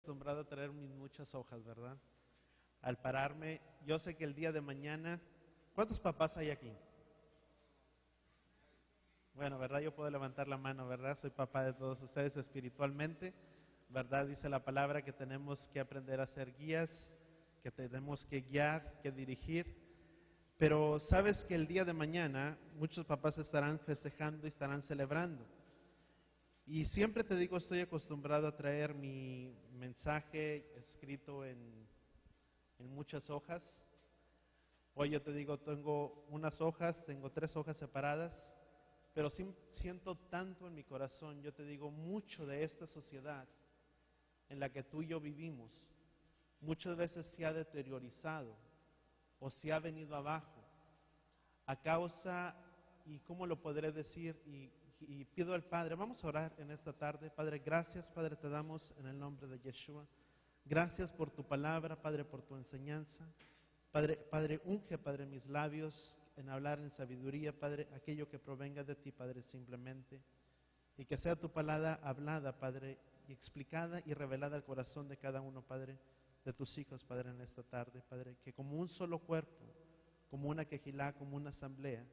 acostumbrado a traer mis muchas hojas, ¿verdad? Al pararme, yo sé que el día de mañana, ¿cuántos papás hay aquí? Bueno, ¿verdad? Yo puedo levantar la mano, ¿verdad? Soy papá de todos ustedes espiritualmente, ¿verdad? Dice la palabra que tenemos que aprender a ser guías, que tenemos que guiar, que dirigir. Pero sabes que el día de mañana muchos papás estarán festejando y estarán celebrando. Y siempre te digo, estoy acostumbrado a traer mi mensaje escrito en muchas hojas. Hoy yo te digo, tengo unas hojas, tengo 3 hojas separadas, pero siento tanto en mi corazón, yo te digo, mucho de esta sociedad en la que tú y yo vivimos, muchas veces se ha deteriorizado o se ha venido abajo a causa, y cómo lo podré decir, y pido al Padre, vamos a orar en esta tarde. Padre, gracias, Padre, te damos en el nombre de Yeshua. Gracias por tu palabra, Padre, por tu enseñanza. Padre, unge, Padre, mis labios en hablar en sabiduría, Padre, aquello que provenga de ti, Padre, simplemente. Y que sea tu palabra hablada, Padre, y explicada y revelada al corazón de cada uno, Padre, de tus hijos, Padre, en esta tarde, Padre. Que como un solo cuerpo, como una quejilá, como una asamblea,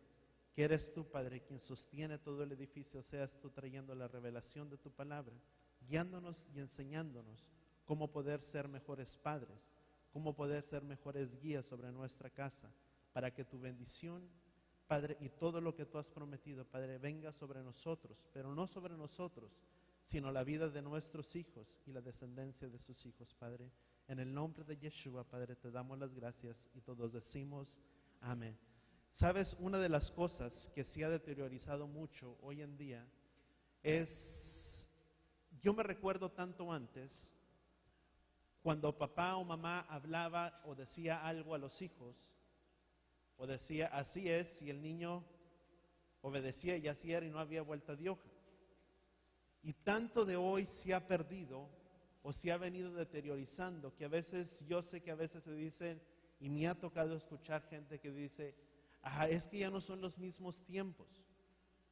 que eres tú, Padre, quien sostiene todo el edificio, seas tú trayendo la revelación de tu palabra, guiándonos y enseñándonos cómo poder ser mejores padres, cómo poder ser mejores guías sobre nuestra casa, para que tu bendición, Padre, y todo lo que tú has prometido, Padre, venga sobre nosotros, pero no sobre nosotros, sino la vida de nuestros hijos y la descendencia de sus hijos, Padre. En el nombre de Yeshua, Padre, te damos las gracias y todos decimos amén. Sabes, una de las cosas que se ha deteriorizado mucho hoy en día es, yo me recuerdo tanto antes, cuando papá o mamá hablaba o decía algo a los hijos, o decía así es, y el niño obedecía y así era y no había vuelta de hoja. Y tanto de hoy se ha perdido o se ha venido deteriorizando, que a veces, yo sé que a veces se dicen, y me ha tocado escuchar gente que dice, es que ya no son los mismos tiempos,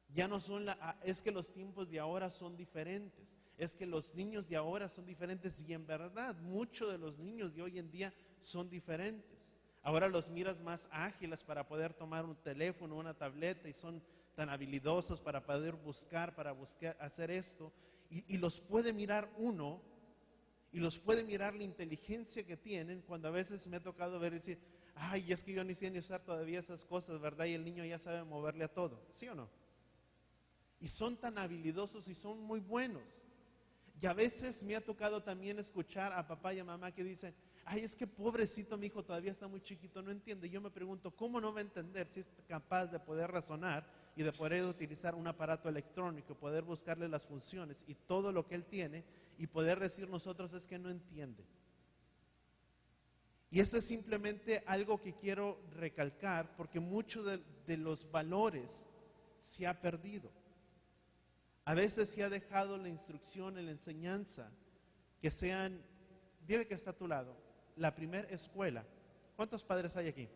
ya no son es que los tiempos de ahora son diferentes, es que los niños de ahora son diferentes, y en verdad muchos de los niños de hoy en día son diferentes. Ahora los miras más ágiles para poder tomar un teléfono, una tableta, y son tan habilidosos para poder buscar, hacer esto, y los puede mirar uno, y los puede mirar la inteligencia que tienen, cuando a veces me ha tocado ver y decir, ay, es que yo ni sé ni usar todavía esas cosas, ¿verdad? Y el niño ya sabe moverle a todo, ¿sí o no? Y son tan habilidosos y son muy buenos. Y a veces me ha tocado también escuchar a papá y a mamá que dicen, ay, es que pobrecito mi hijo todavía está muy chiquito, no entiende. Yo me pregunto, ¿cómo no va a entender si es capaz de poder razonar y de poder utilizar un aparato electrónico, poder buscarle las funciones y todo lo que él tiene, y poder decir nosotros es que no entiende? Y eso es simplemente algo que quiero recalcar, porque mucho de los valores se ha perdido. A veces se ha dejado la instrucción, la enseñanza, que sean, dile que está a tu lado, la primera escuela. ¿Cuántos padres hay aquí?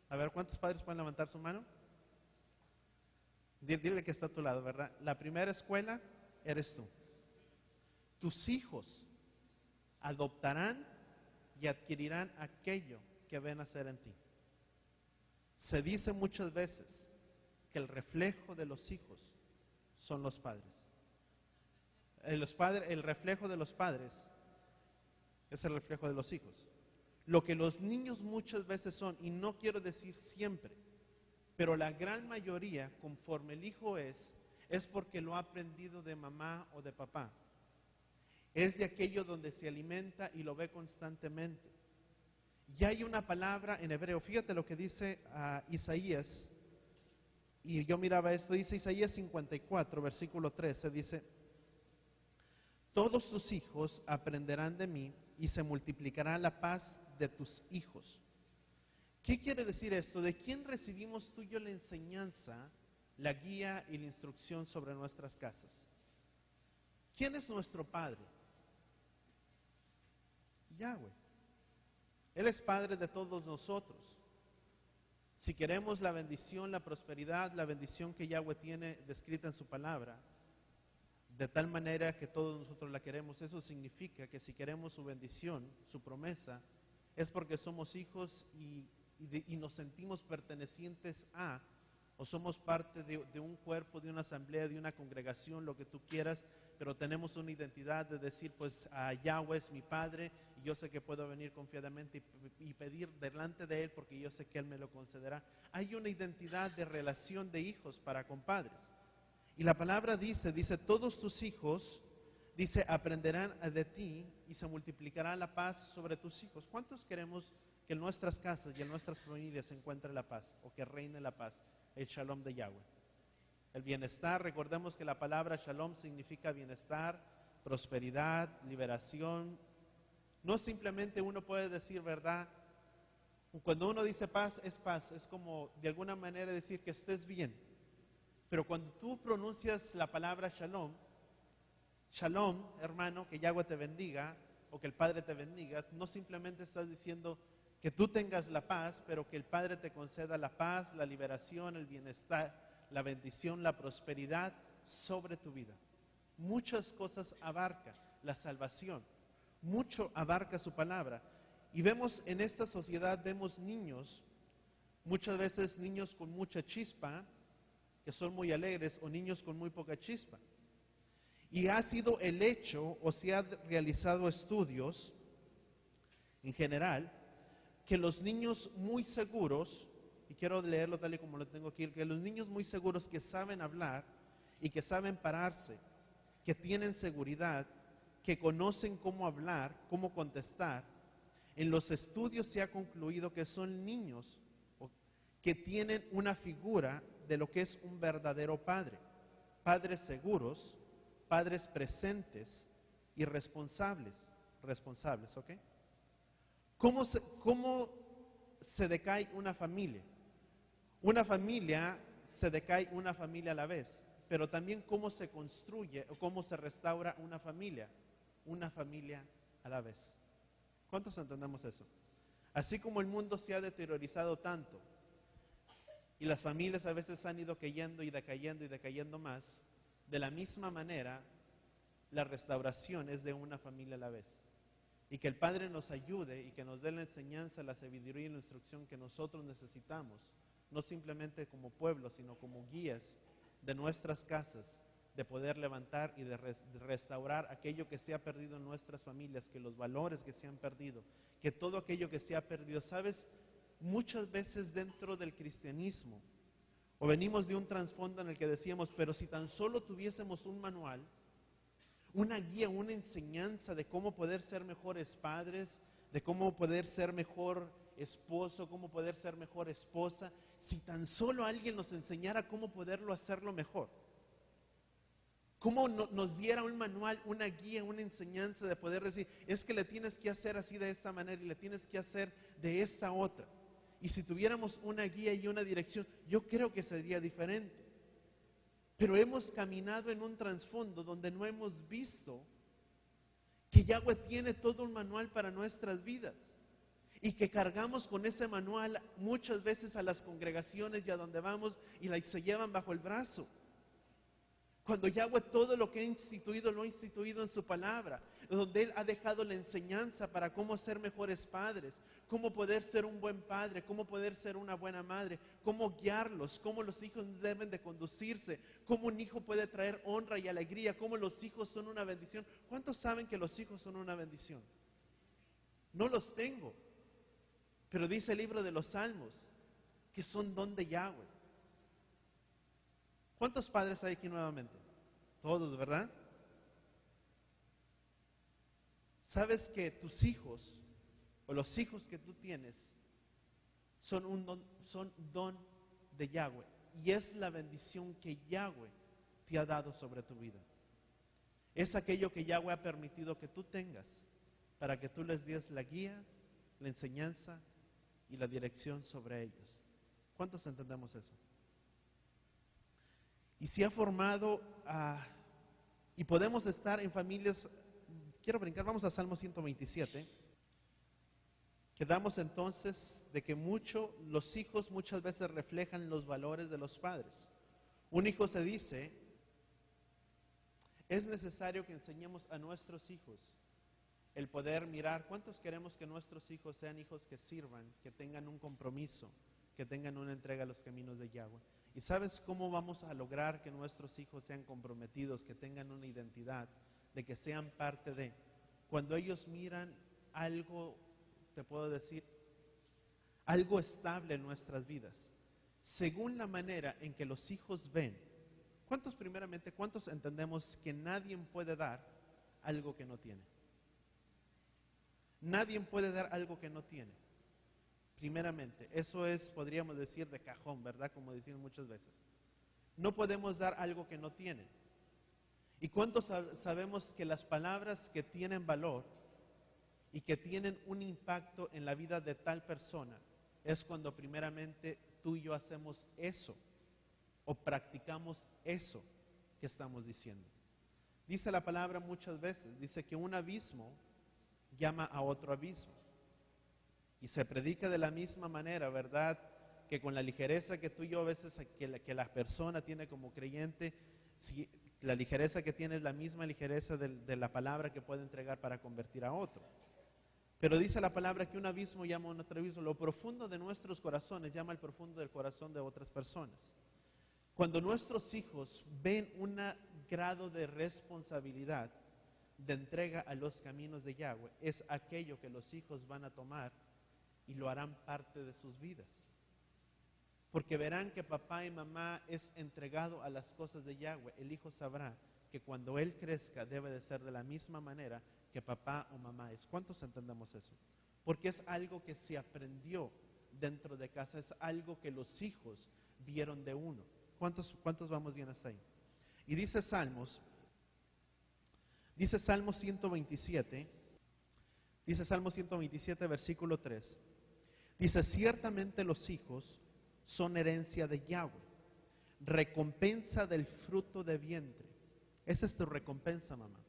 A ver, ¿cuántos padres pueden levantar su mano? Dile que está a tu lado, ¿verdad? La primera escuela eres tú. Tus hijos adoptarán y adquirirán aquello que ven hacer en ti. Se dice muchas veces que el reflejo de los hijos son los padres. El reflejo de los padres es el reflejo de los hijos. Lo que los niños muchas veces son, y no quiero decir siempre, pero la gran mayoría, conforme el hijo es porque lo ha aprendido de mamá o de papá. Es de aquello donde se alimenta y lo ve constantemente. Y hay una palabra en hebreo, fíjate lo que dice Isaías, y yo miraba esto, dice Isaías 54, versículo 13, dice, todos tus hijos aprenderán de mí y se multiplicará la paz de tus hijos. ¿Qué quiere decir esto? ¿De quién recibimos tú y yo la enseñanza, la guía y la instrucción sobre nuestras casas? ¿Quién es nuestro Padre? Yahweh. Él es Padre de todos nosotros. Si queremos la bendición, la prosperidad, la bendición que Yahweh tiene descrita en su palabra, de tal manera que todos nosotros la queremos. Eso significa que si queremos su bendición, su promesa, es porque somos hijos y nos sentimos pertenecientes a, o somos parte de un cuerpo, de una asamblea, de una congregación, lo que tú quieras, pero tenemos una identidad de decir, pues Yahweh es mi Padre y yo sé que puedo venir confiadamente y pedir delante de Él porque yo sé que Él me lo concederá. Hay una identidad de relación de hijos para con padres. Y la palabra dice, todos tus hijos, dice, aprenderán de ti y se multiplicará la paz sobre tus hijos. ¿Cuántos queremos que en nuestras casas y en nuestras familias se encuentre la paz o que reine la paz? El shalom de Yahweh. El bienestar, recordemos que la palabra shalom significa bienestar, prosperidad, liberación. No simplemente uno puede decir, ¿verdad? Cuando uno dice paz, es como de alguna manera decir que estés bien. Pero cuando tú pronuncias la palabra shalom, shalom, hermano, que Yahweh te bendiga o que el Padre te bendiga, no simplemente estás diciendo que tú tengas la paz, pero que el Padre te conceda la paz, la liberación, el bienestar, la bendición, la prosperidad sobre tu vida. Muchas cosas abarca la salvación, mucho abarca su palabra. Y vemos en esta sociedad, vemos niños, muchas veces niños con mucha chispa, que son muy alegres, o niños con muy poca chispa. Y ha sido el hecho, o se han realizado estudios en general, que los niños muy seguros, y quiero leerlo tal y como lo tengo aquí, que los niños muy seguros que saben hablar y que saben pararse, que tienen seguridad, que conocen cómo hablar, cómo contestar, en los estudios se ha concluido que son niños que tienen una figura de lo que es un verdadero padre. Padres seguros, padres presentes y responsables, ¿ok? ¿Cómo se decae una familia? Una familia se decae una familia a la vez, pero también cómo se construye o cómo se restaura una familia a la vez. ¿Cuántos entendemos eso? Así como el mundo se ha deteriorizado tanto y las familias a veces han ido cayendo y decayendo más, de la misma manera la restauración es de una familia a la vez. Y que el Padre nos ayude y que nos dé la enseñanza, la sabiduría y la instrucción que nosotros necesitamos, no simplemente como pueblo, sino como guías de nuestras casas, de poder levantar y de restaurar aquello que se ha perdido en nuestras familias, que los valores que se han perdido, que todo aquello que se ha perdido. ¿Sabes? Muchas veces dentro del cristianismo, o venimos de un trasfondo en el que decíamos, pero si tan solo tuviésemos un manual, una guía, una enseñanza de cómo poder ser mejores padres, de cómo poder ser mejor esposo, cómo poder ser mejor esposa, si tan solo alguien nos enseñara cómo poderlo hacerlo mejor. Cómo nos diera un manual, una guía, una enseñanza de poder decir, es que le tienes que hacer así de esta manera y le tienes que hacer de esta otra. Y si tuviéramos una guía y una dirección, yo creo que sería diferente. Pero hemos caminado en un trasfondo donde no hemos visto que Yahweh tiene todo un manual para nuestras vidas y que cargamos con ese manual muchas veces a las congregaciones y a donde vamos y se llevan bajo el brazo. Cuando Yahweh todo lo que ha instituido, lo ha instituido en su palabra, donde Él ha dejado la enseñanza para cómo ser mejores padres, cómo poder ser un buen padre, cómo poder ser una buena madre, cómo guiarlos, cómo los hijos deben de conducirse, cómo un hijo puede traer honra y alegría, cómo los hijos son una bendición. ¿Cuántos saben que los hijos son una bendición? No los tengo, pero dice el libro de los Salmos que son don de Yahweh. ¿Cuántos padres hay aquí nuevamente? Todos, ¿verdad? ¿Sabes que tus hijos o los hijos que tú tienes son don de Yahweh? Y es la bendición que Yahweh te ha dado sobre tu vida. Es aquello que Yahweh ha permitido que tú tengas para que tú les des la guía, la enseñanza y la dirección sobre ellos. ¿Cuántos entendemos eso? Y se ha formado, y podemos estar en familias. Quiero brincar, vamos a Salmo 127. Quedamos entonces de que los hijos muchas veces reflejan los valores de los padres. Un hijo se dice, Es necesario que enseñemos a nuestros hijos el poder mirar. ¿Cuántos queremos que nuestros hijos sean hijos que sirvan, que tengan un compromiso, que tengan una entrega a los caminos de Yahweh? ¿Y sabes cómo vamos a lograr que nuestros hijos sean comprometidos, que tengan una identidad, de que sean parte de? Cuando ellos miran algo, te puedo decir, algo estable en nuestras vidas, según la manera en que los hijos ven. ¿Cuántos entendemos que nadie puede dar algo que no tiene? Nadie puede dar algo que no tiene. Primeramente, eso es, podríamos decir, de cajón, ¿verdad? Como decimos muchas veces. No podemos dar algo que no tienen. ¿Y cuántos sabemos que las palabras que tienen valor y que tienen un impacto en la vida de tal persona es cuando primeramente tú y yo hacemos eso o practicamos eso que estamos diciendo? Dice la palabra muchas veces, dice que un abismo llama a otro abismo. Y se predica de la misma manera, ¿verdad? Que con la ligereza que tú y yo a veces, que la persona tiene como creyente, si la ligereza que tiene es la misma ligereza de la palabra que puede entregar para convertir a otro. Pero dice la palabra que un abismo llama a otro abismo. Lo profundo de nuestros corazones llama al profundo del corazón de otras personas. Cuando nuestros hijos ven un grado de responsabilidad, de entrega a los caminos de Yahweh, es aquello que los hijos van a tomar y lo harán parte de sus vidas. Porque verán que papá y mamá es entregado a las cosas de Yahweh. El hijo sabrá que cuando él crezca debe de ser de la misma manera que papá o mamá es. ¿Cuántos entendemos eso? Porque es algo que se aprendió dentro de casa, es algo que los hijos vieron de uno. ¿Cuántos vamos bien hasta ahí? Y dice Salmos 127, versículo 3. Dice, ciertamente los hijos son herencia de Yahweh, recompensa del fruto de vientre. Esa es tu recompensa, mamá,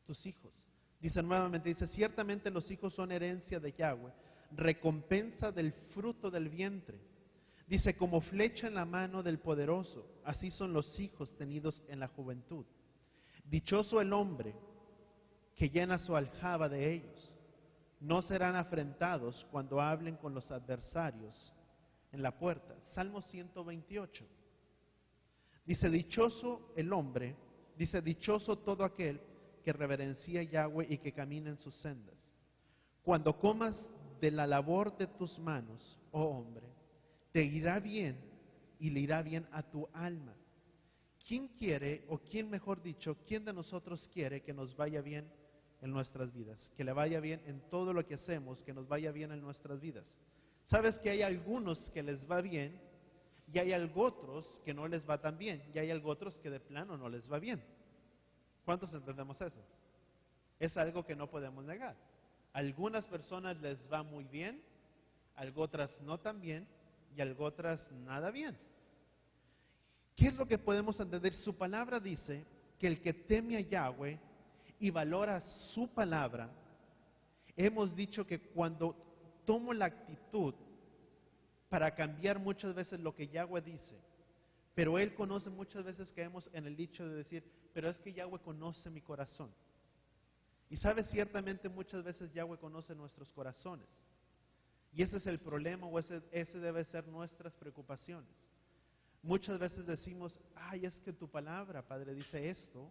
tus hijos. Dice nuevamente, dice, ciertamente los hijos son herencia de Yahweh, recompensa del fruto del vientre. Dice, como flecha en la mano del poderoso, así son los hijos tenidos en la juventud. Dichoso el hombre que llena su aljaba de ellos. No serán afrentados cuando hablen con los adversarios en la puerta. Salmo 128. Dice, dichoso el hombre, dice, dichoso todo aquel que reverencia a Yahweh y que camina en sus sendas. Cuando comas de la labor de tus manos, oh hombre, te irá bien y le irá bien a tu alma. ¿Quién quiere, o quién mejor dicho, quién de nosotros quiere que nos vaya bien en nuestras vidas? Que le vaya bien en todo lo que hacemos, que nos vaya bien en nuestras vidas. Sabes que hay algunos que les va bien y hay otros que no les va tan bien y hay otros que de plano no les va bien. ¿Cuántos entendemos eso? Es algo que no podemos negar. A algunas personas les va muy bien, a otras no tan bien y a otras nada bien. ¿Qué es lo que podemos entender? Su palabra dice que el que teme a Yahweh y valora su palabra, hemos dicho que cuando tomo la actitud para cambiar muchas veces lo que Yahweh dice, pero Él conoce, muchas veces caemos en el dicho de decir, pero es que Yahweh conoce mi corazón. Y sabes, ciertamente muchas veces Yahweh conoce nuestros corazones. Y ese es el problema, o ese debe ser nuestras preocupaciones. Muchas veces decimos, ay, es que tu palabra, Padre, dice esto,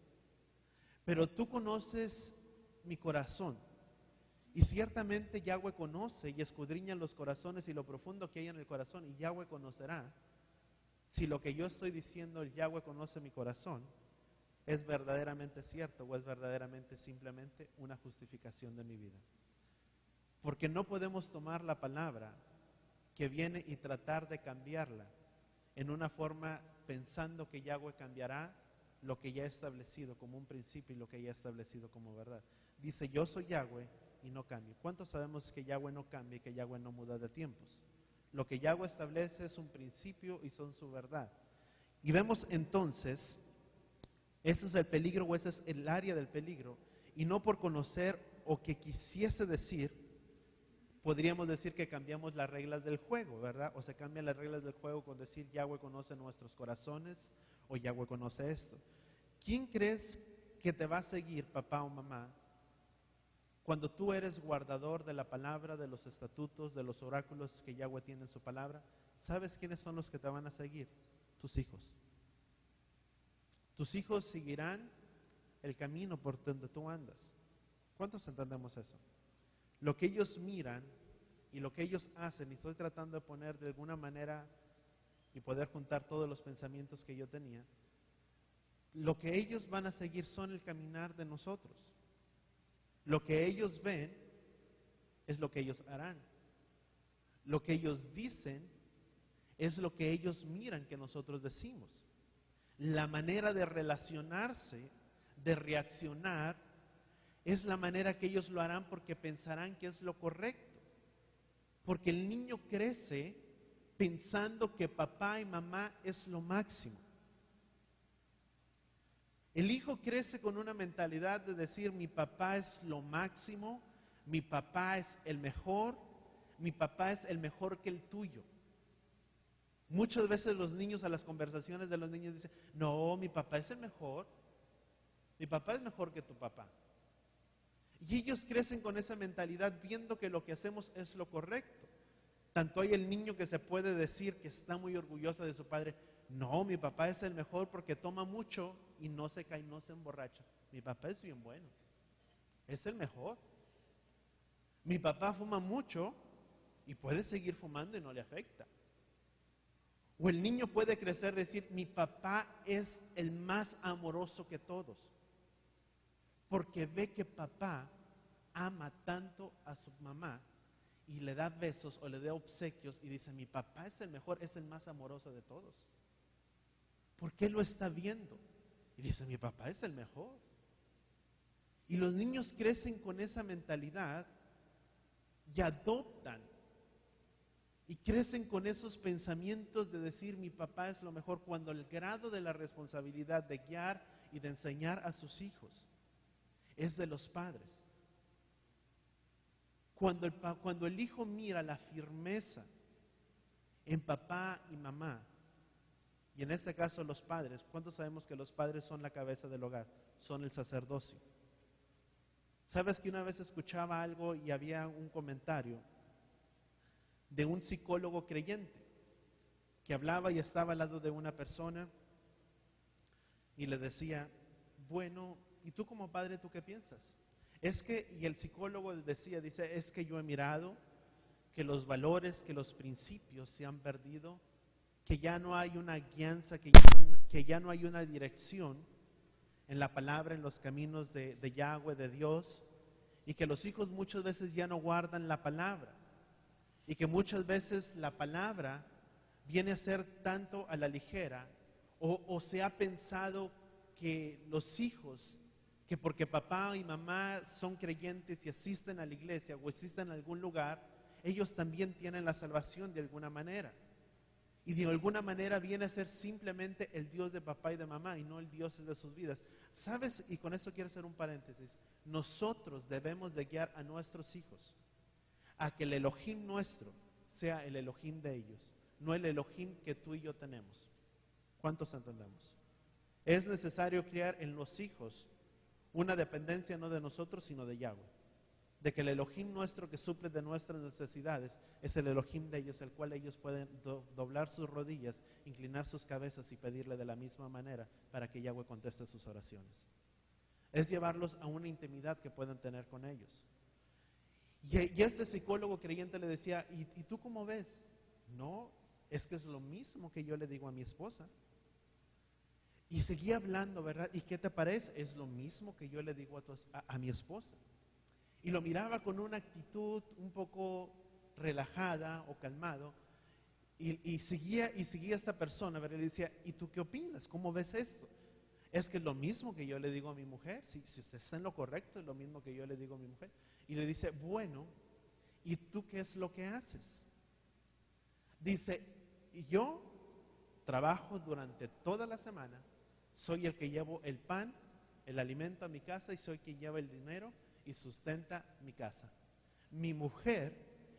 pero tú conoces mi corazón. Y ciertamente Yahweh conoce y escudriña los corazones y lo profundo que hay en el corazón, y Yahweh conocerá si lo que yo estoy diciendo, el Yahweh conoce mi corazón, es verdaderamente cierto o es verdaderamente simplemente una justificación de mi vida. Porque no podemos tomar la palabra que viene y tratar de cambiarla en una forma pensando que Yahweh cambiará lo que ya he establecido como un principio y lo que ya he establecido como verdad. Dice, yo soy Yahweh y no cambio. ¿Cuántos sabemos que Yahweh no cambia y que Yahweh no muda de tiempos? Lo que Yahweh establece es un principio y son su verdad. Y vemos entonces, ese es el peligro, o ese es el área del peligro, y no por conocer o que quisiese decir, podríamos decir que cambiamos las reglas del juego, ¿verdad? O se cambian las reglas del juego con decir Yahweh conoce nuestros corazones o Yahweh conoce esto. ¿Quién crees que te va a seguir, papá o mamá, cuando tú eres guardador de la palabra, de los estatutos, de los oráculos que Yahweh tiene en su palabra? ¿Sabes quiénes son los que te van a seguir? Tus hijos. Tus hijos seguirán el camino por donde tú andas. ¿Cuántos entendemos eso? Lo que ellos miran y lo que ellos hacen, y estoy tratando de poner de alguna manera y poder juntar todos los pensamientos que yo tenía, lo que ellos van a seguir son el caminar de nosotros. Lo que ellos ven es lo que ellos harán. Lo que ellos dicen es lo que ellos miran que nosotros decimos. La manera de relacionarse, de reaccionar, es la manera que ellos lo harán porque pensarán que es lo correcto. Porque el niño crece pensando que papá y mamá es lo máximo. El hijo crece con una mentalidad de decir: mi papá es lo máximo, mi papá es el mejor, mi papá es el mejor que el tuyo. Muchas veces los niños, a las conversaciones de los niños, dicen: no, mi papá es el mejor, mi papá es mejor que tu papá. Y ellos crecen con esa mentalidad, viendo que lo que hacemos es lo correcto. Tanto hay el niño que se puede decir que está muy orgulloso de su padre: no, mi papá es el mejor porque toma mucho y no se cae, no se emborracha. Mi papá es bien bueno, es el mejor. Mi papá fuma mucho y puede seguir fumando y no le afecta. O el niño puede crecer y decir: mi papá es el más amoroso que todos, porque ve que papá ama tanto a su mamá y le da besos o le da obsequios y dice: mi papá es el mejor, es el más amoroso de todos. ¿Por qué lo está viendo? Y dice: mi papá es el mejor. Y los niños crecen con esa mentalidad y adoptan y crecen con esos pensamientos de decir: mi papá es lo mejor, cuando el grado de la responsabilidad de guiar y de enseñar a sus hijos es de los padres. Cuando el hijo mira la firmeza en papá y mamá, y en este caso los padres, ¿cuántos sabemos que los padres son la cabeza del hogar? Son el sacerdocio. ¿Sabes que una vez escuchaba algo y había un comentario de un psicólogo creyente que hablaba y estaba al lado de una persona y le decía: bueno, ¿y tú como padre, tú qué piensas? Y el psicólogo dice: es que yo he mirado que los valores, que los principios se han perdido, que ya no hay una guianza, que ya no hay una dirección en la palabra, en los caminos de Yahweh, de Dios, y que los hijos muchas veces ya no guardan la palabra, y que muchas veces la palabra viene a ser tanto a la ligera, o se ha pensado que los hijos, que porque papá y mamá son creyentes y asisten a la iglesia o asisten a algún lugar, ellos también tienen la salvación de alguna manera. Y de alguna manera viene a ser simplemente el Dios de papá y de mamá y no el Dios de sus vidas. ¿Sabes? Y con eso quiero hacer un paréntesis. Nosotros debemos de guiar a nuestros hijos a que el Elohim nuestro sea el Elohim de ellos, no el Elohim que tú y yo tenemos. ¿Cuántos entendemos? Es necesario crear en los hijos una dependencia no de nosotros, sino de Yahweh. De que el Elohim nuestro que suple de nuestras necesidades es el Elohim de ellos, el cual ellos pueden doblar sus rodillas, inclinar sus cabezas y pedirle de la misma manera para que Yahweh conteste sus oraciones. Es llevarlos a una intimidad que puedan tener con ellos. Y este psicólogo creyente le decía: ¿y tú cómo ves? No, es que es lo mismo que yo le digo a mi esposa. Y seguía hablando, ¿verdad? ¿Y qué te parece? Es lo mismo que yo le digo a mi esposa. Y lo miraba con una actitud un poco relajada o calmado. Y seguía esta persona, ¿verdad? Y le decía: ¿y tú qué opinas? ¿Cómo ves esto? Es que es lo mismo que yo le digo a mi mujer. Si usted está en lo correcto, es lo mismo que yo le digo a mi mujer. Y le dice: bueno, ¿y tú qué es lo que haces? Dice: yo trabajo durante toda la semana, soy el que llevo el pan, el alimento a mi casa, y soy quien lleva el dinero y sustenta mi casa. Mi mujer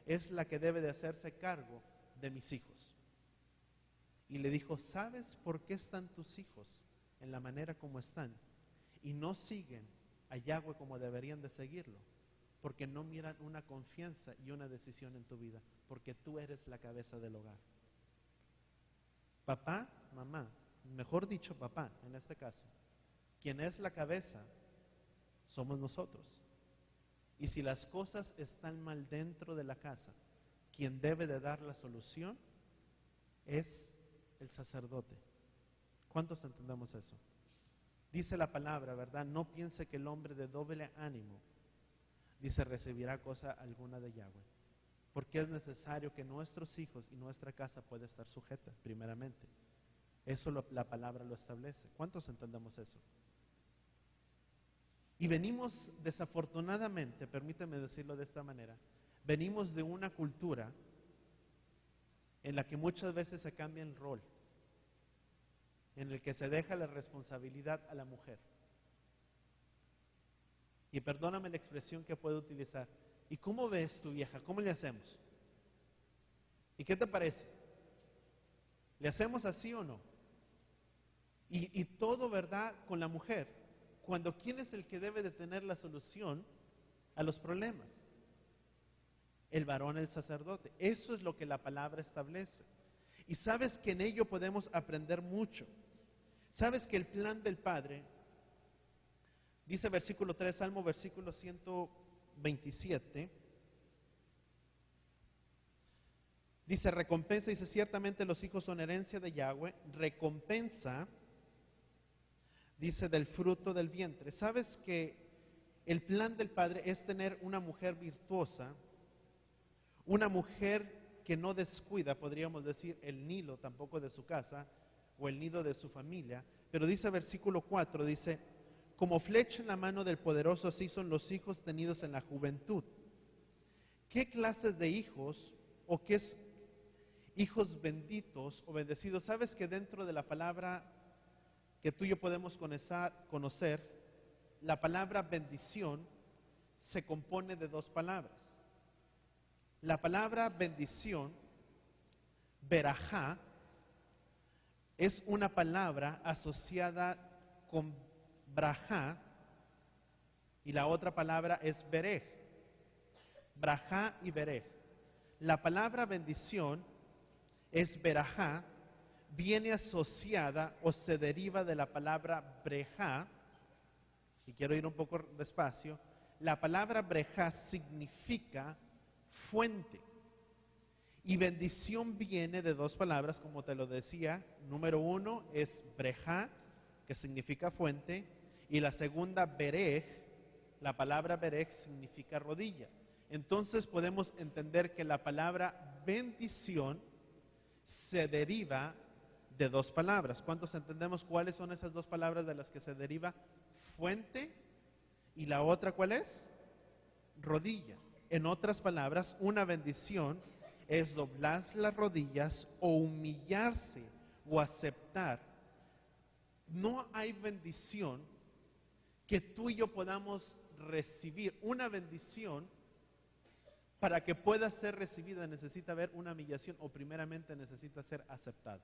es la que debe de hacerse cargo de mis hijos. Y le dijo: ¿sabes por qué están tus hijos en la manera como están y no siguen a Yahweh como deberían de seguirlo, porque no miran una confianza y una decisión en tu vida, porque tú eres la cabeza del hogar. Papá, mamá, mejor dicho papá en este caso, quien es la cabeza somos nosotros. Y si las cosas están mal dentro de la casa, quien debe de dar la solución es el sacerdote. ¿Cuántos entendemos eso? Dice la palabra, ¿verdad? No piense que el hombre de doble ánimo, dice, recibirá cosa alguna de Yahweh. Porque es necesario que nuestros hijos y nuestra casa pueda estar sujeta, primeramente. Eso la palabra lo establece. ¿Cuántos entendemos eso? Y venimos, desafortunadamente, permíteme decirlo de esta manera, venimos de una cultura en la que muchas veces se cambia el rol, en el que se deja la responsabilidad a la mujer. Y perdóname la expresión que puedo utilizar. ¿Y cómo ves tu vieja? ¿Cómo le hacemos? ¿Y qué te parece? ¿Le hacemos así o no? Y todo, ¿verdad?, con la mujer. Cuando ¿quién es el que debe de tener la solución a los problemas? El varón, el sacerdote. Eso es lo que la palabra establece. Y sabes que en ello podemos aprender mucho. Sabes que el plan del Padre, dice versículo 3, Salmo versículo 127, dice recompensa, dice ciertamente los hijos son herencia de Yahweh, recompensa, dice del fruto del vientre. Sabes que el plan del Padre es tener una mujer virtuosa, una mujer que no descuida, podríamos decir, el Nilo tampoco de su casa o el nido de su familia, pero dice versículo 4, dice, como flecha en la mano del poderoso, así son los hijos tenidos en la juventud. ¿Qué clases de hijos o qué es hijos benditos o bendecidos? Sabes que dentro de la palabra que tú y yo podemos conocer, la palabra bendición se compone de dos palabras. La palabra bendición, berajá, es una palabra asociada con brajá y la otra palabra es berej. Brajá y berej. La palabra bendición es berajá, viene asociada o se deriva de la palabra brejá, y quiero ir un poco despacio. La palabra brejá significa fuente. Y bendición viene de dos palabras, como te lo decía. Número uno es brejá, que significa fuente, y la segunda berej, la palabra berej significa rodilla. Entonces podemos entender que la palabra bendición se deriva de dos palabras. ¿Cuántos entendemos cuáles son esas dos palabras de las que se deriva? Fuente, y la otra ¿cuál es? Rodilla. En otras palabras, una bendición es doblar las rodillas o humillarse o aceptar. No hay bendición que tú y yo podamos recibir. Una bendición, para que pueda ser recibida, necesita haber una humillación o primeramente necesita ser aceptada.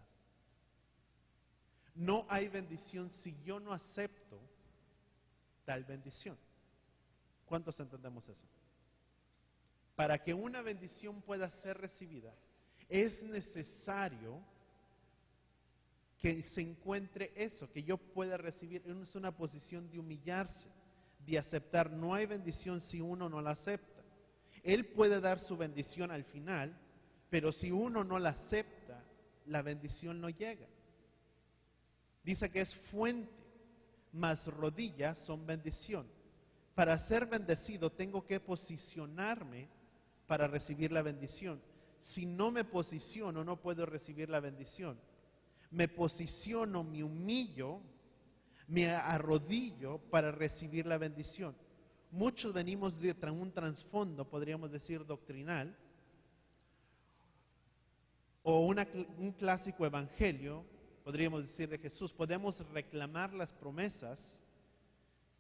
No hay bendición si yo no acepto tal bendición. ¿Cuántos entendemos eso? Para que una bendición pueda ser recibida, es necesario que se encuentre eso, que yo pueda recibir. Es una posición de humillarse, de aceptar. No hay bendición si uno no la acepta. Él puede dar su bendición al final, pero si uno no la acepta, la bendición no llega. Dice que es fuente, mas rodillas son bendición. Para ser bendecido tengo que posicionarme para recibir la bendición. Si no me posiciono, no puedo recibir la bendición. Me posiciono, me humillo, me arrodillo para recibir la bendición. Muchos venimos de un trasfondo, podríamos decir, doctrinal, o un clásico evangelio, podríamos decir, de Jesús. Podemos reclamar las promesas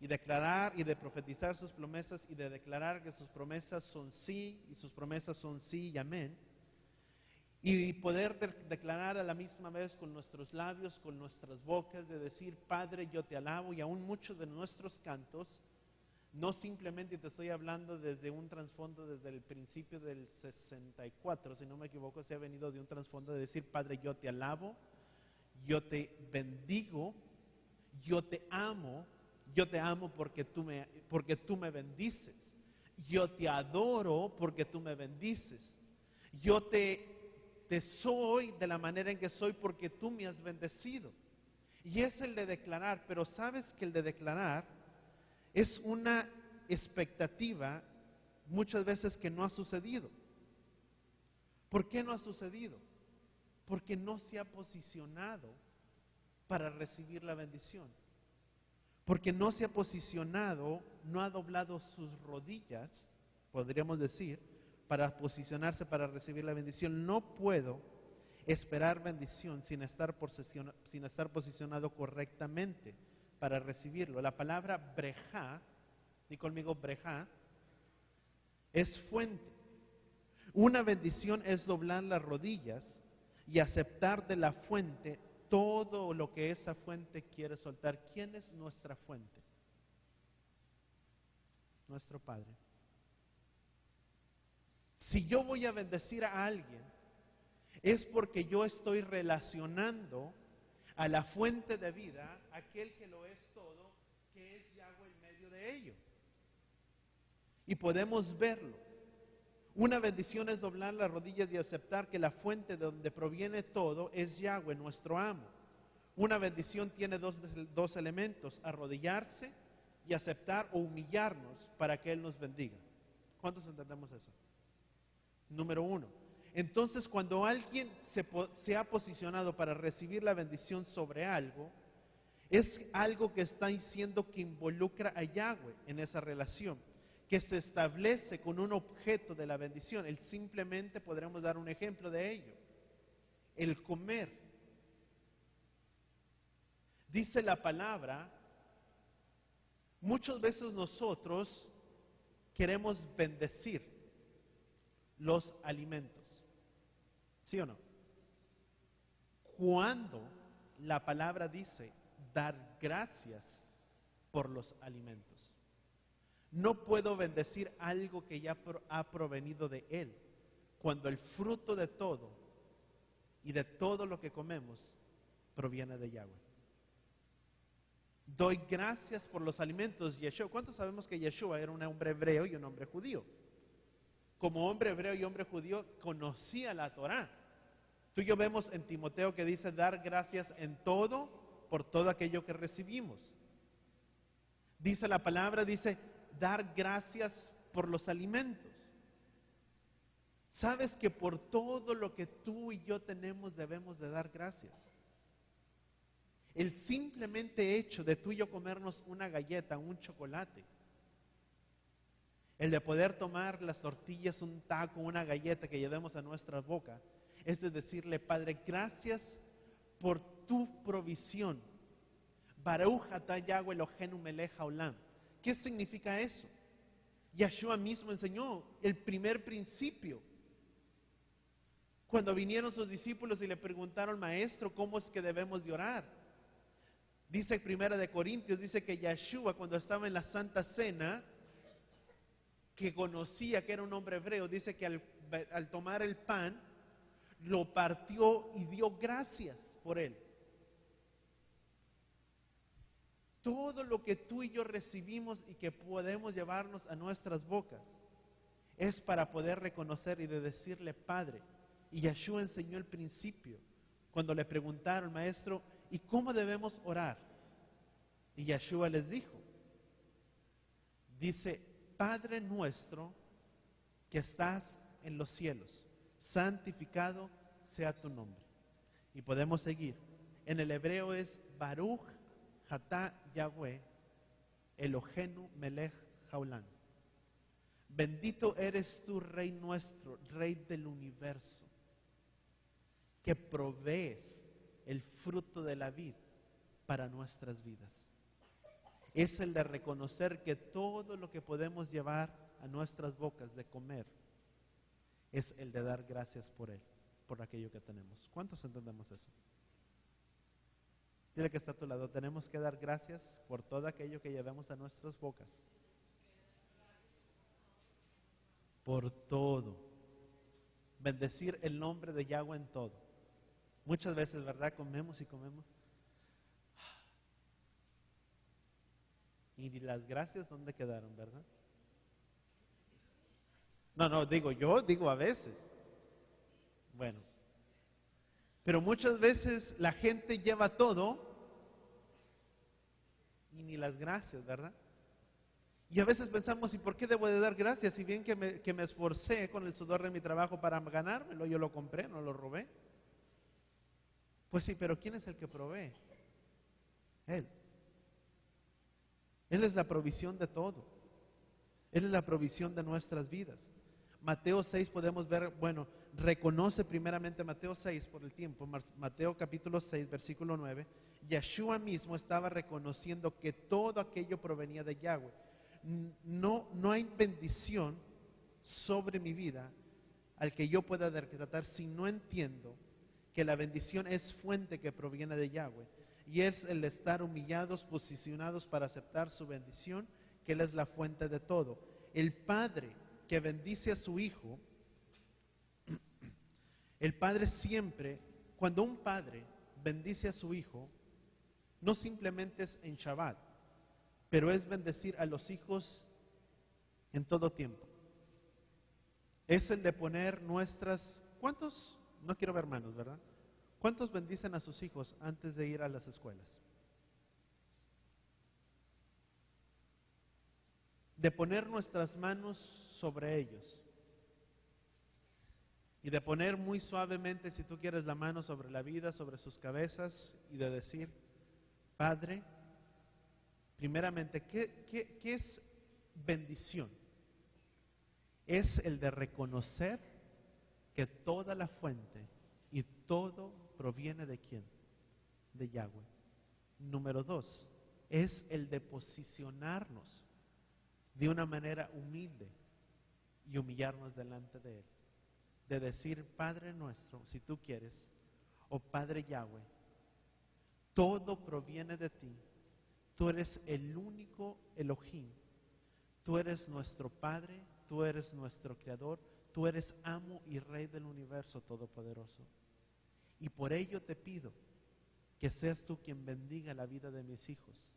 y declarar y de profetizar sus promesas y de declarar que sus promesas son sí y sus promesas son sí y amén. Y poder declarar a la misma vez con nuestros labios, con nuestras bocas, de decir, Padre, yo te alabo. Y aún muchos de nuestros cantos, no simplemente te estoy hablando desde un trasfondo, desde el principio del 64, si no me equivoco, se ha venido de un trasfondo de decir, Padre, yo te alabo, yo te bendigo, yo te amo porque tú me bendices. Yo te adoro porque tú me bendices. Yo te soy de la manera en que soy porque tú me has bendecido. Y es el de declarar, pero sabes que el de declarar es una expectativa muchas veces que no ha sucedido. ¿Por qué no ha sucedido? Porque no se ha posicionado para recibir la bendición. Porque no se ha posicionado, no ha doblado sus rodillas, podríamos decir, para posicionarse para recibir la bendición. No puedo esperar bendición sin estar posicionado correctamente para recibirlo. La palabra brejá, di conmigo brejá, es fuente. Una bendición es doblar las rodillas y aceptar de la fuente todo lo que esa fuente quiere soltar. ¿Quién es nuestra fuente? Nuestro Padre. Si yo voy a bendecir a alguien, es porque yo estoy relacionando a la fuente de vida, aquel que lo es todo, que es Yahweh en medio de ello. Y podemos verlo. Una bendición es doblar las rodillas y aceptar que la fuente de donde proviene todo es Yahweh, nuestro amo. Una bendición tiene dos elementos: arrodillarse y aceptar o humillarnos para que Él nos bendiga. ¿Cuántos entendemos eso? Número uno. Entonces, cuando alguien se ha posicionado para recibir la bendición sobre algo, es algo que está diciendo que involucra a Yahweh en esa relación, que se establece con un objeto de la bendición. Él simplemente, podremos dar un ejemplo de ello: el comer. Dice la palabra, muchas veces nosotros queremos bendecir los alimentos. ¿Sí o no? Cuando la palabra dice dar gracias por los alimentos. No puedo bendecir algo que ya ha provenido de Él, cuando el fruto de todo y de todo lo que comemos proviene de Yahweh. Doy gracias por los alimentos. Yeshua, ¿cuántos sabemos que Yeshua era un hombre hebreo y un hombre judío? Como hombre hebreo y hombre judío, conocía la Torá. Tú y yo vemos en Timoteo que dice dar gracias en todo por todo aquello que recibimos. Dice la palabra, dice dar gracias por los alimentos. Sabes que por todo lo que tú y yo tenemos debemos de dar gracias. El simplemente hecho de tú y yo comernos una galleta, un chocolate, el de poder tomar las tortillas, un taco, una galleta que llevemos a nuestra boca, es de decirle: Padre, gracias por tu provisión. Baruch atah Yahweh Eloheinu melech haolam. ¿Qué significa eso? Yeshua mismo enseñó el primer principio. Cuando vinieron sus discípulos y le preguntaron: Maestro, ¿cómo es que debemos de orar? Dice Primera de Corintios, dice que Yeshua, cuando estaba en la Santa Cena, que conocía que era un hombre hebreo, dice que al tomar el pan, lo partió y dio gracias por él. Todo lo que tú y yo recibimos y que podemos llevarnos a nuestras bocas es para poder reconocer y de decirle Padre. Y Yeshua enseñó el principio cuando le preguntaron: Maestro, ¿y cómo debemos orar? Y Yeshua les dijo, dice: Padre nuestro que estás en los cielos, santificado sea tu nombre. Y podemos seguir. En el hebreo es Baruch atah Yahweh Eloheinu melech haolam. Bendito eres tú, Rey nuestro, Rey del universo, que provees el fruto de la vid para nuestras vidas. Es el de reconocer que todo lo que podemos llevar a nuestras bocas de comer es el de dar gracias por él. por aquello que tenemos. ¿Cuántos entendemos eso? Dile que está a tu lado, tenemos que dar gracias por todo aquello que llevamos a nuestras bocas. Por todo. Bendecir el nombre de Yahweh en todo. Muchas veces, ¿verdad? Comemos y comemos. Y las gracias, ¿dónde quedaron, verdad? No, digo a veces. Bueno. Pero muchas veces la gente lleva todo y ni las gracias, ¿verdad? Y a veces pensamos, ¿y por qué debo de dar gracias? Si bien que me esforcé con el sudor de mi trabajo para ganármelo, yo lo compré, no lo robé. Pues sí, pero ¿quién es el que provee? Él. Él es la provisión de todo. Él es la provisión de nuestras vidas. Mateo 6 podemos ver, bueno, reconoce primeramente Mateo 6 por el tiempo, Mateo capítulo 6, versículo 9, Yeshua mismo estaba reconociendo que todo aquello provenía de Yahweh. No hay bendición sobre mi vida al que yo pueda tratar si no entiendo que la bendición es fuente que proviene de Yahweh. Y es el estar humillados, posicionados para aceptar su bendición, que Él es la fuente de todo. El Padre que bendice a su Hijo, el Padre siempre, cuando un padre bendice a su Hijo, no simplemente es en Shabbat, pero es bendecir a los hijos en todo tiempo. Es el de poner ¿cuántos? No quiero ver manos, ¿verdad? ¿Cuántos bendicen a sus hijos antes de ir a las escuelas? De poner nuestras manos sobre ellos. Y de poner muy suavemente, si tú quieres, la mano sobre la vida, sobre sus cabezas, y de decir, Padre, primeramente, ¿qué es bendición? Es el de reconocer que toda la fuente y todo proviene de ¿quién? De Yahweh. Número 2, es el de posicionarnos de una manera humilde y humillarnos delante de Él. De decir, Padre nuestro, si tú quieres, o Padre Yahweh, todo proviene de ti. Tú eres el único Elohim. Tú eres nuestro Padre, tú eres nuestro Creador, tú eres amo y Rey del universo todopoderoso. Y por ello te pido que seas tú quien bendiga la vida de mis hijos,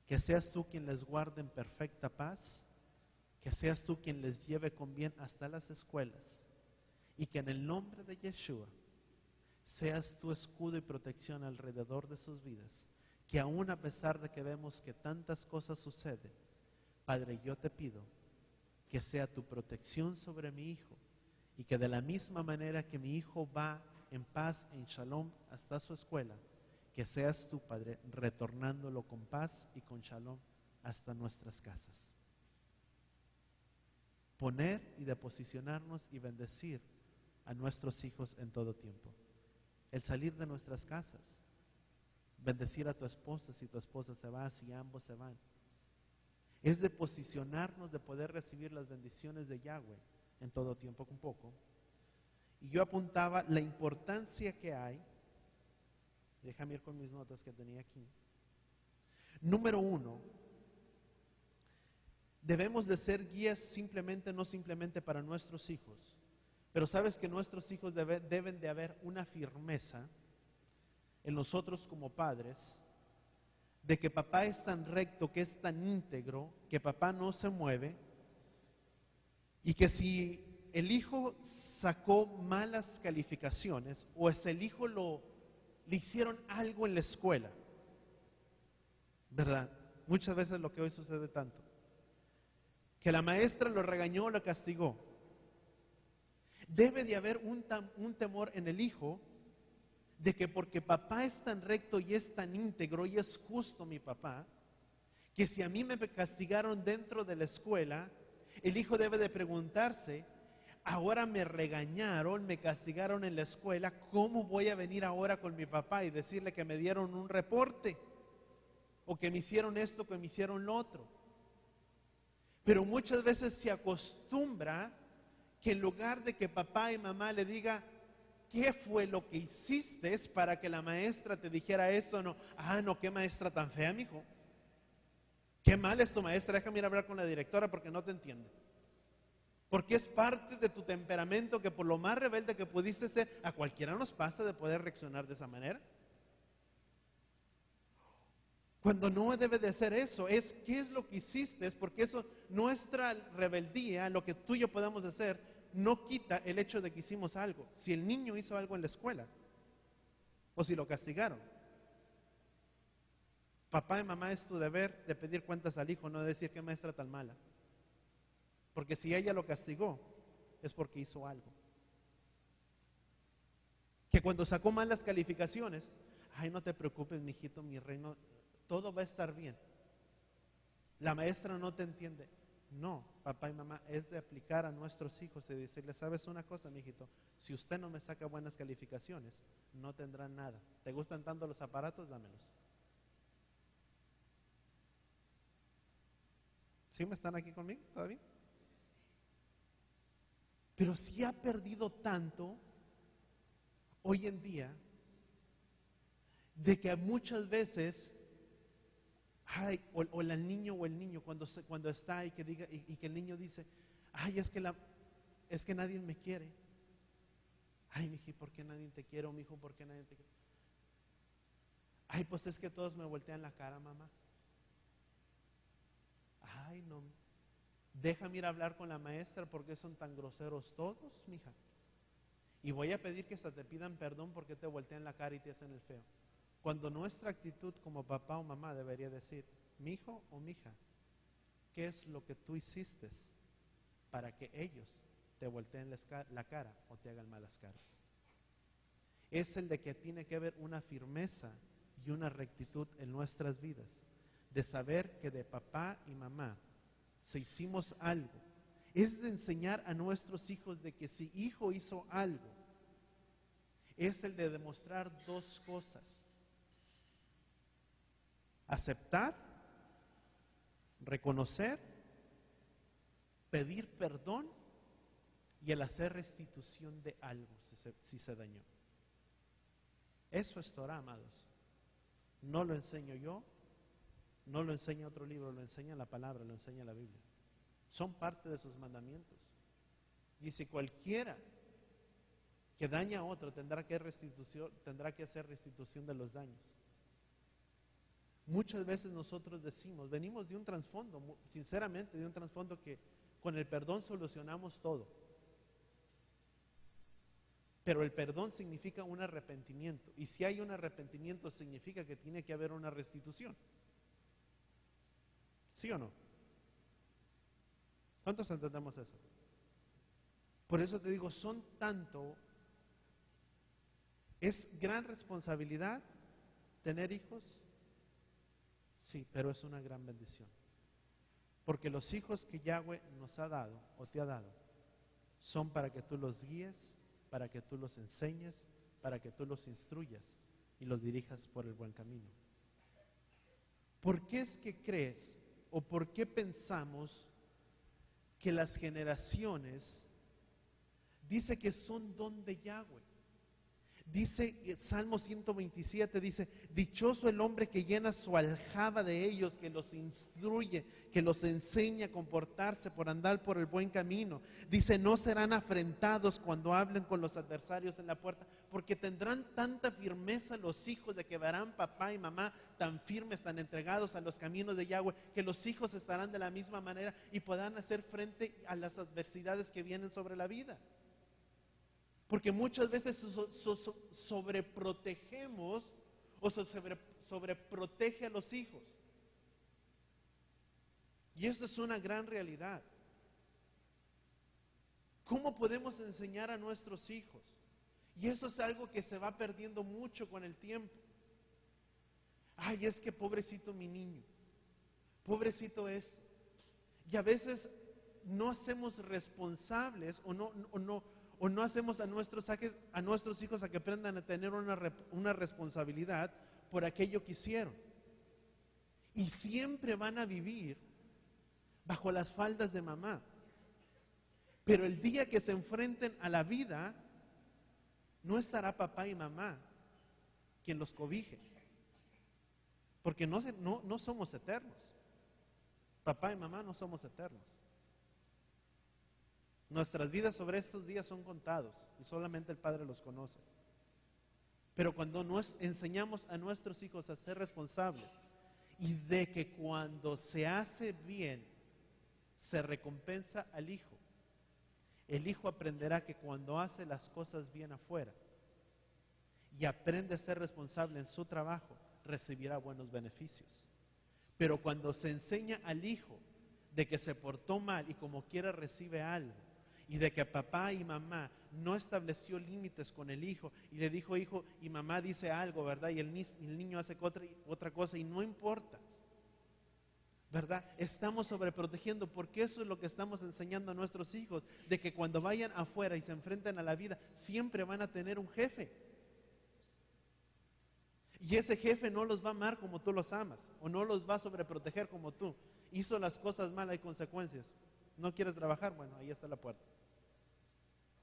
que seas tú quien les guarde en perfecta paz, que seas tú quien les lleve con bien hasta las escuelas, y que en el nombre de Yeshua seas tu escudo y protección alrededor de sus vidas, que aún a pesar de que vemos que tantas cosas suceden, Padre, yo te pido que sea tu protección sobre mi hijo, y que de la misma manera que mi hijo va en paz, en shalom, hasta su escuela, que seas tú, Padre, retornándolo con paz y con shalom hasta nuestras casas. Poner y deposicionarnos y bendecir a nuestros hijos en todo tiempo. El salir de nuestras casas, bendecir a tu esposa si tu esposa se va, si ambos se van. Es de posicionarnos, de poder recibir las bendiciones de Yahweh en todo tiempo con poco. Y yo apuntaba la importancia que hay, déjame ir con mis notas que tenía aquí. Número 1, debemos de ser guías no simplemente para nuestros hijos, pero sabes que nuestros hijos deben de haber una firmeza en nosotros como padres, de que papá es tan recto, que es tan íntegro, que papá no se mueve, y que si el hijo sacó malas calificaciones o es el hijo le hicieron algo en la escuela, ¿verdad? Muchas veces lo que hoy sucede tanto, que la maestra lo regañó o lo castigó. Debe de haber un temor en el hijo de que porque papá es tan recto y es tan íntegro y es justo mi papá, que si a mí me castigaron dentro de la escuela, el hijo debe de preguntarse, ahora me regañaron, me castigaron en la escuela, ¿cómo voy a venir ahora con mi papá y decirle que me dieron un reporte? O que me hicieron esto, que me hicieron lo otro. Pero muchas veces se acostumbra que en lugar de que papá y mamá le diga, ¿qué fue lo que hiciste para que la maestra te dijera esto o no? Ah, no, qué maestra tan fea, mijo. Qué mal es tu maestra, déjame ir a hablar con la directora porque no te entiende. Porque es parte de tu temperamento que por lo más rebelde que pudiste ser, a cualquiera nos pasa de poder reaccionar de esa manera. Cuando no debe de ser eso, es qué es lo que hiciste, es porque eso, nuestra rebeldía, lo que tú y yo podamos hacer, no quita el hecho de que hicimos algo. Si el niño hizo algo en la escuela, o si lo castigaron, papá y mamá, es tu deber de pedir cuentas al hijo, no decir qué maestra tan mala. Porque si ella lo castigó, es porque hizo algo. Que cuando sacó malas calificaciones, ay, no te preocupes, mijito, mi reino, todo va a estar bien. La maestra no te entiende. No, papá y mamá, es de aplicar a nuestros hijos y decirles, ¿sabes una cosa, mijito? Si usted no me saca buenas calificaciones, no tendrá nada. ¿Te gustan tanto los aparatos? Dámelos. ¿Sí me están aquí conmigo todavía? Pero si ha perdido tanto hoy en día, de que muchas veces, ay, o el niño cuando está y que diga, y que el niño dice, ay, es que nadie me quiere. Ay, miji, ¿por qué nadie te quiere? O mijo, ¿por qué nadie te quiere? Ay, pues es que todos me voltean la cara, mamá. Ay, no. Déjame ir a hablar con la maestra porque son tan groseros todos, mija. Y voy a pedir que hasta te pidan perdón porque te voltean la cara y te hacen el feo. Cuando nuestra actitud como papá o mamá debería decir, mijo o mija, ¿qué es lo que tú hiciste para que ellos te volteen la cara o te hagan malas caras? Es el de que tiene que haber una firmeza y una rectitud en nuestras vidas, de saber que de papá y mamá, si hicimos algo, es de enseñar a nuestros hijos de que si hijo hizo algo, es el de demostrar dos cosas: aceptar, reconocer, pedir perdón y el hacer restitución de algo si se dañó. Eso es Torah, amados. No lo enseño yo, no lo enseña otro libro, lo enseña la palabra, lo enseña la Biblia. Son parte de sus mandamientos. Y si cualquiera que daña a otro tendrá que hacer restitución de los daños. Muchas veces nosotros decimos, venimos de un trasfondo, sinceramente de un trasfondo que con el perdón solucionamos todo. Pero el perdón significa un arrepentimiento. Y si hay un arrepentimiento, significa que tiene que haber una restitución. ¿Sí o no? ¿Cuántos entendemos eso? Por eso te digo, es gran responsabilidad tener hijos, sí, pero es una gran bendición. Porque los hijos que Yahweh nos ha dado o te ha dado son para que tú los guíes, para que tú los enseñes, para que tú los instruyas y los dirijas por el buen camino. ¿Por qué es que crees o por qué pensamos que las generaciones dice que son don de Yahweh? Dice Salmo 127, dice, dichoso el hombre que llena su aljaba de ellos, que los instruye, que los enseña a comportarse por andar por el buen camino. Dice, no serán afrentados cuando hablen con los adversarios en la puerta, porque tendrán tanta firmeza los hijos de que verán papá y mamá tan firmes, tan entregados a los caminos de Yahweh, que los hijos estarán de la misma manera y podrán hacer frente a las adversidades que vienen sobre la vida. Porque muchas veces sobreprotegemos o sobreprotege a los hijos. Y esto es una gran realidad. ¿Cómo podemos enseñar a nuestros hijos? Y eso es algo que se va perdiendo mucho con el tiempo. Ay, es que pobrecito mi niño, pobrecito esto. Y a veces no hacemos responsables o no hacemos a nuestros hijos a que aprendan a tener una responsabilidad por aquello que hicieron. Y siempre van a vivir bajo las faldas de mamá. Pero el día que se enfrenten a la vida, no estará papá y mamá quien los cobije, porque no somos eternos. Papá y mamá no somos eternos. Nuestras vidas sobre estos días son contados y solamente el Padre los conoce. Pero cuando nos enseñamos a nuestros hijos a ser responsables y de que cuando se hace bien se recompensa al hijo, el hijo aprenderá que cuando hace las cosas bien afuera y aprende a ser responsable en su trabajo, recibirá buenos beneficios. Pero cuando se enseña al hijo de que se portó mal y como quiera recibe algo, y de que papá y mamá no estableció límites con el hijo y le dijo hijo y mamá dice algo, ¿verdad? Y el niño hace otra cosa y no importa, ¿verdad? Estamos sobreprotegiendo, porque eso es lo que estamos enseñando a nuestros hijos, de que cuando vayan afuera y se enfrenten a la vida, siempre van a tener un jefe. Y ese jefe no los va a amar como tú los amas, o no los va a sobreproteger como tú. Hizo las cosas mal, hay consecuencias. ¿No quieres trabajar? Bueno, ahí está la puerta.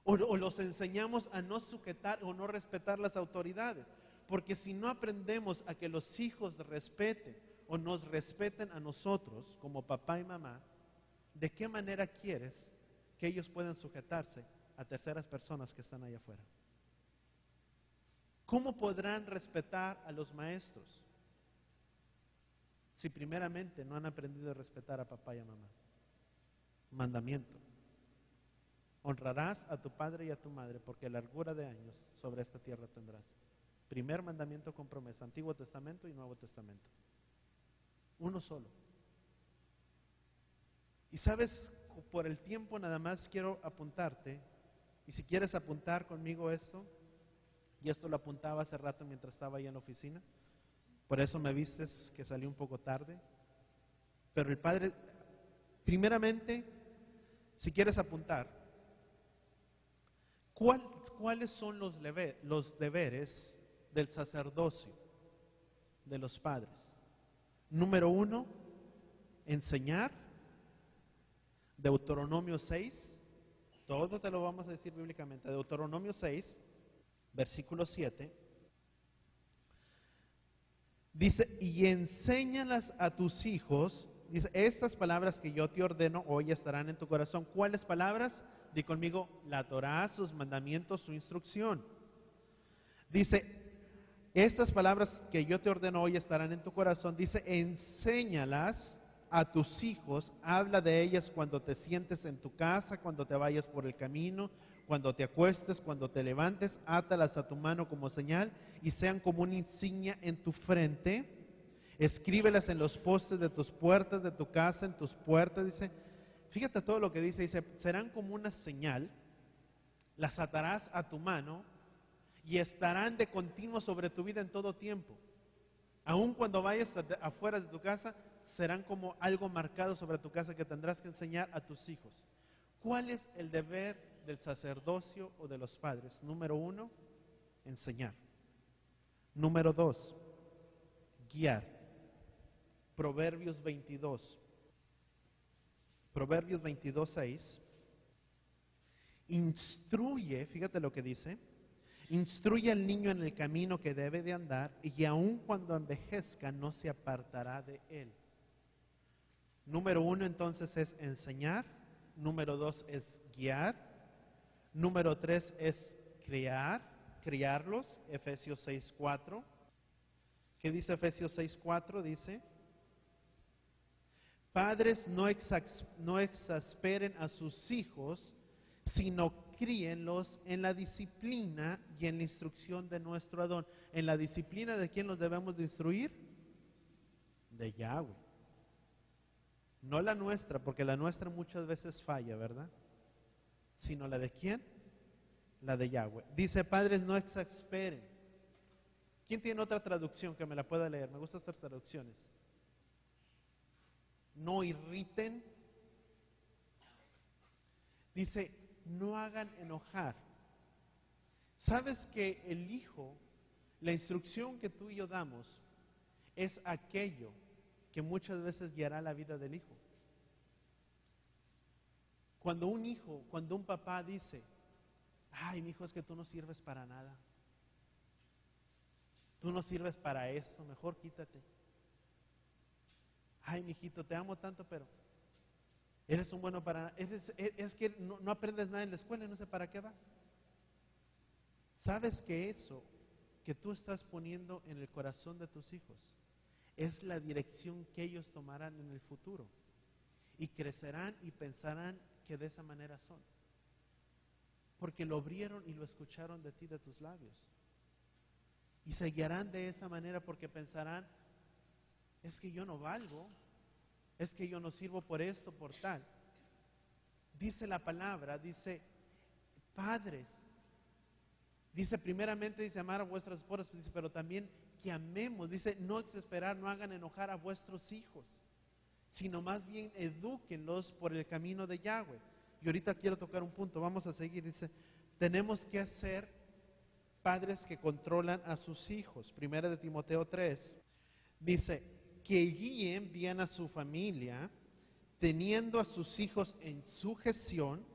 O los enseñamos a no sujetar o no respetar las autoridades. Porque si no aprendemos a que los hijos respeten o nos respeten a nosotros como papá y mamá, ¿de qué manera quieres que ellos puedan sujetarse a terceras personas que están allá afuera? ¿Cómo podrán respetar a los maestros si primeramente no han aprendido a respetar a papá y a mamá? Mandamiento: honrarás a tu padre y a tu madre, porque largura de años sobre esta tierra tendrás. Primer mandamiento con promesa, Antiguo Testamento y Nuevo Testamento. Uno solo. Y sabes, por el tiempo nada más quiero apuntarte, y si quieres apuntar conmigo esto, y esto lo apuntaba hace rato mientras estaba ahí en la oficina, por eso me vistes que salí un poco tarde, pero el Padre, primeramente, si quieres apuntar, ¿cuáles son los deberes del sacerdocio de los padres? Número 1, enseñar. Deuteronomio 6, todo te lo vamos a decir bíblicamente. Deuteronomio 6, versículo 7, dice: y enséñalas a tus hijos. Dice: estas palabras que yo te ordeno hoy estarán en tu corazón. ¿Cuáles palabras? Di conmigo: la Torá, sus mandamientos, su instrucción. Dice: estas palabras que yo te ordeno hoy estarán en tu corazón. Dice: enséñalas a tus hijos, habla de ellas cuando te sientes en tu casa, cuando te vayas por el camino, cuando te acuestes, cuando te levantes, átalas a tu mano como señal y sean como una insignia en tu frente. Escríbelas en los postes de tus puertas, de tu casa, en tus puertas. Dice, fíjate todo lo que dice, serán como una señal, las atarás a tu mano y estarán de continuo sobre tu vida en todo tiempo. Aun cuando vayas afuera de tu casa, serán como algo marcado sobre tu casa que tendrás que enseñar a tus hijos. ¿Cuál es el deber del sacerdocio o de los padres? Número 1, enseñar. Número 2, guiar. Proverbios 22, 6. Instruye, fíjate lo que dice: instruye al niño en el camino que debe de andar, y aun cuando envejezca no se apartará de él. Número 1 entonces es enseñar. Número 2 es guiar. Número 3 es criarlos. Efesios 6:4. ¿Qué dice Efesios 6:4? Dice: padres, no exasperen a sus hijos, sino críenlos en la disciplina y en la instrucción de nuestro Adón. ¿En la disciplina de quién los debemos de instruir? De Yahweh. No la nuestra, porque la nuestra muchas veces falla, ¿verdad? Sino la de quién? La de Yahweh. Dice: padres, no exasperen. ¿Quién tiene otra traducción que me la pueda leer? Me gustan estas traducciones. No irriten. Dice: no hagan enojar. ¿Sabes que el hijo, la instrucción que tú y yo damos, es aquello que muchas veces guiará la vida del hijo? Cuando un papá dice: Ay, mi hijo, es que tú no sirves para nada. Tú no sirves para esto, mejor quítate. Ay, mi hijito, te amo tanto, pero eres un bueno para nada. Es que no aprendes nada en la escuela y no sé para qué vas. ¿Sabes que eso que tú estás poniendo en el corazón de tus hijos es la dirección que ellos tomarán en el futuro? Y crecerán y pensarán que de esa manera son. Porque lo vieron y lo escucharon de ti, de tus labios. Y se guiarán de esa manera porque pensarán, es que yo no valgo, es que yo no sirvo por esto, por tal. Dice la palabra, dice, padres, dice primeramente, dice amar a vuestras esposas, dice, pero también que amemos, dice, no exasperar, no hagan enojar a vuestros hijos, sino más bien edúquenlos por el camino de Yahweh. Y ahorita quiero tocar un punto, vamos a seguir, dice, tenemos que ser padres que controlan a sus hijos. Primera de Timoteo 3, dice, que guíen bien a su familia, teniendo a sus hijos en sujeción,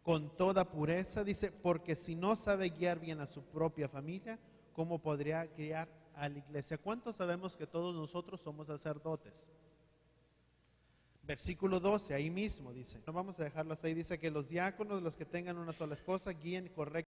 con toda pureza, dice, porque si no sabe guiar bien a su propia familia, ¿cómo podría guiar a la iglesia? ¿Cuántos sabemos que todos nosotros somos sacerdotes? Versículo 12, ahí mismo dice, no vamos a dejarlo hasta ahí, dice que los diáconos, los que tengan una sola esposa, guíen correctamente